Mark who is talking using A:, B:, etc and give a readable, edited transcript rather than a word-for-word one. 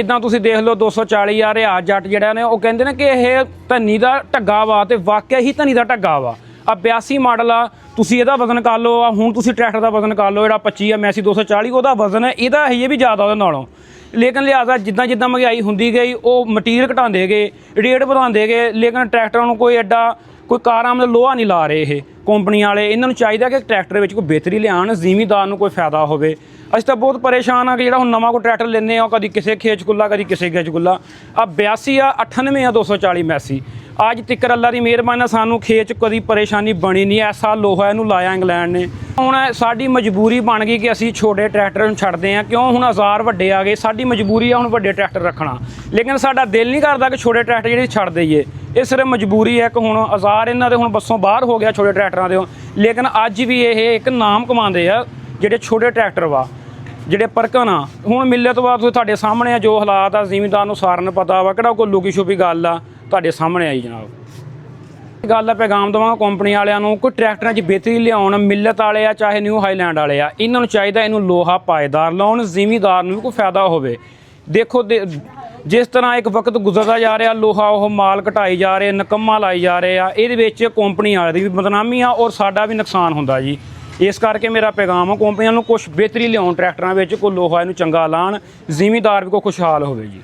A: ਜਿੱਦਾਂ ਤੁਸੀਂ ਦੇਖ ਲਓ 240 ਆ ਰਿਹਾ ਜੱਟ ਜਿਹੜਾ ਨੇ ਉਹ ਕਹਿੰਦੇ ਨੇ ਕਿ ਇਹ ਧਨੀ ਦਾ ਢੱਗਾ ਵਾ ਤੇ ਵਾਕਿਆ ਹੀ ਧਨੀ ਦਾ ਢੱਗਾ ਵਾ। ਆ 82 ਮਾਡਲ ਆ, ਤੁਸੀਂ ਇਹਦਾ ਵਜ਼ਨ ਕਰ ਲਓ। ਆ ਹੁਣ ਤੁਸੀਂ ਟਰੈਕਟਰ ਦਾ ਵਜ਼ਨ ਕਰ ਲਓ, ਜਿਹੜਾ 25 ਆ ਮੈਸੀ 240 ਉਹਦਾ ਵਜ਼ਨ ਹੈ, ਇਹਦਾ ਇਹ ਵੀ ਜ਼ਿਆਦਾ ਉਹਦੇ ਨਾਲੋਂ। ਲੇਕਿਨ ਲਿਹਾਜ਼ਾ ਜਿੱਦਾਂ ਜਿੱਦਾਂ ਮਹਿੰਗਾਈ ਹੁੰਦੀ ਗਈ ਉਹ ਮਟੀਰੀਅਲ ਘਟਾਉਂਦੇ ਗਏ, ਰੇਟ ਵਧਾਉਂਦੇ ਗਏ, ਲੇਕਿਨ ਟਰੈਕਟਰਾਂ ਨੂੰ ਕੋਈ ਐਡਾ ਕੋਈ ਕਾਰਾਂ ਮਤਲਬ ਲੋਹਾ ਨਹੀਂ ਲਾ ਰਹੇ ਇਹ ਕੰਪਨੀ ਵਾਲੇ। ਇਹਨਾਂ ਨੂੰ ਚਾਹੀਦਾ ਕਿ ਟਰੈਕਟਰ ਵਿੱਚ ਕੋਈ ਬਿਹਤਰੀ ਲਿਆਉਣ, ਜ਼ਿਮੀਂਦਾਰ ਨੂੰ ਕੋਈ ਫਾਇਦਾ ਹੋਵੇ। ਅਸੀਂ ਤਾਂ ਬਹੁਤ ਪਰੇਸ਼ਾਨ ਆ ਕਿ ਜਿਹੜਾ ਹੁਣ ਨਵਾਂ ਕੋਈ ਟਰੈਕਟਰ ਲੈਂਦੇ ਆ ਕਦੀ ਕਿਸੇ ਖੇਚ ਗੁੱਲਾ ਕਦੀ ਕਿਸੇ ਖੇਚ ਗੁੱਲਾ। ਆ 82 ਆ 98 ਆ 240 ਮੈਸੀ। ਅੱਜ ਤੱਕ ਅੱਲਾ ਦੀ ਮਿਹਰਬਾਨੀ ਨਾਲ ਸਾਨੂੰ ਖੇਚ ਕਦੀ ਪਰੇਸ਼ਾਨੀ ਬਣੀ ਨਹੀਂ। ਐਸਾ ਲੋਹਾ ਇਹਨੂੰ ਲਾਇਆ ਇੰਗਲੈਂਡ ਨੇ। ਹੁਣ ਸਾਡੀ ਮਜਬੂਰੀ ਬਣ ਗਈ ਕਿ ਅਸੀਂ ਛੋਟੇ ਟਰੈਕਟਰ ਨੂੰ ਛੱਡਦੇ ਹਾਂ, ਕਿਉਂ ਹੁਣ ਔਜ਼ਾਰ ਵੱਡੇ ਆ ਗਏ। ਸਾਡੀ ਮਜਬੂਰੀ ਆ ਹੁਣ ਵੱਡੇ ਟਰੈਕਟਰ ਰੱਖਣਾ, ਲੇਕਿਨ ਸਾਡਾ ਦਿਲ ਨਹੀਂ ਕਰਦਾ ਕਿ ਛੋਟੇ ਟਰੈਕਟਰ ਜਿਹੜੇ ਛੱਡ ਦਈਏ। ਇਹ ਸਿਰਫ ਮਜਬੂਰੀ ਹੈ ਕਿ ਹੁਣ ਔਜ਼ਾਰ ਇਹਨਾਂ ਦੇ ਹੁਣ ਬੱਸੋਂ ਬਾਹਰ ਹੋ ਗਿਆ ਛੋਟੇ ਟਰੈਕਟਰਾਂ ਦੇ। ਲੇਕਿਨ ਅੱਜ ਵੀ ਇਹ ਇੱਕ ਨਾਮ ਕਮਾਉਂਦੇ ਆ ਜਿਹੜੇ ਛੋਟੇ ਟਰੈਕਟਰ ਵਾ, ਜਿਹੜੇ ਪਰਕਨ ਆ। ਹੁਣ ਮਿਲੇ ਤੋਂ ਬਾਅਦ ਤੁਹਾਡੇ ਸਾਹਮਣੇ ਆ ਜੋ ਹਾਲਾਤ ਆ, ਜ਼ਿਮੀਂਦਾਰ ਨੂੰ ਸਾਰਿਆਂ ਨੂੰ ਪਤਾ ਵਾ, ਕਿਹੜਾ ਕੋਈ ਲੁਕੀ ਛੁਪੀ ਗੱਲ ਆ, ਤੁਹਾਡੇ ਸਾਹਮਣੇ ਆਈ ਜਨਾਬ। ਗੱਲ ਆ ਪੈਗਾਮ ਦੇਵਾਂਗਾ ਕੰਪਨੀ ਵਾਲਿਆਂ ਨੂੰ, ਕੋਈ ਟਰੈਕਟਰਾਂ 'ਚ ਬਿਹਤਰੀ ਲਿਆਉਣ। ਮਿਲਤ ਵਾਲੇ ਆ ਚਾਹੇ ਨਿਊ ਹਾਈਲੈਂਡ ਵਾਲੇ ਆ, ਇਹਨਾਂ ਨੂੰ ਚਾਹੀਦਾ ਇਹਨੂੰ ਲੋਹਾ ਪਾਏਦਾਰ ਲਾਉਣ, ਜ਼ਿਮੀਂਦਾਰ ਨੂੰ ਵੀ ਕੋਈ ਫਾਇਦਾ ਹੋਵੇ। ਦੇਖੋ ਜਿਸ ਤਰ੍ਹਾਂ ਇੱਕ ਵਕਤ ਗੁਜ਼ਰਦਾ ਜਾ ਰਿਹਾ, ਲੋਹਾ ਉਹ ਮਾਲ ਘਟਾਈ ਜਾ ਰਹੇ, ਨਿਕੰਮਾ ਲਾਈ ਜਾ ਰਹੇ ਆ। ਇਹਦੇ ਵਿੱਚ ਕੰਪਨੀ ਵਾਲੇ ਦੀ ਵੀ ਬਦਨਾਮੀ ਆ ਔਰ ਸਾਡਾ ਵੀ ਨੁਕਸਾਨ ਹੁੰਦਾ ਜੀ। ਇਸ ਕਰਕੇ ਮੇਰਾ ਪੈਗਾਮ ਆ ਕੰਪਨੀਆਂ ਨੂੰ ਕੁਛ ਬਿਹਤਰੀ ਲਿਆਉਣ ਟਰੈਕਟਰਾਂ ਵਿੱਚ, ਕੋਈ ਲੋਹਾ ਇਹਨੂੰ ਚੰਗਾ ਲਾਉਣ, ਜ਼ਿਮੀਂਦਾਰ ਵੀ ਕੋਈ ਖੁਸ਼ਹਾਲ ਹੋਵੇ ਜੀ।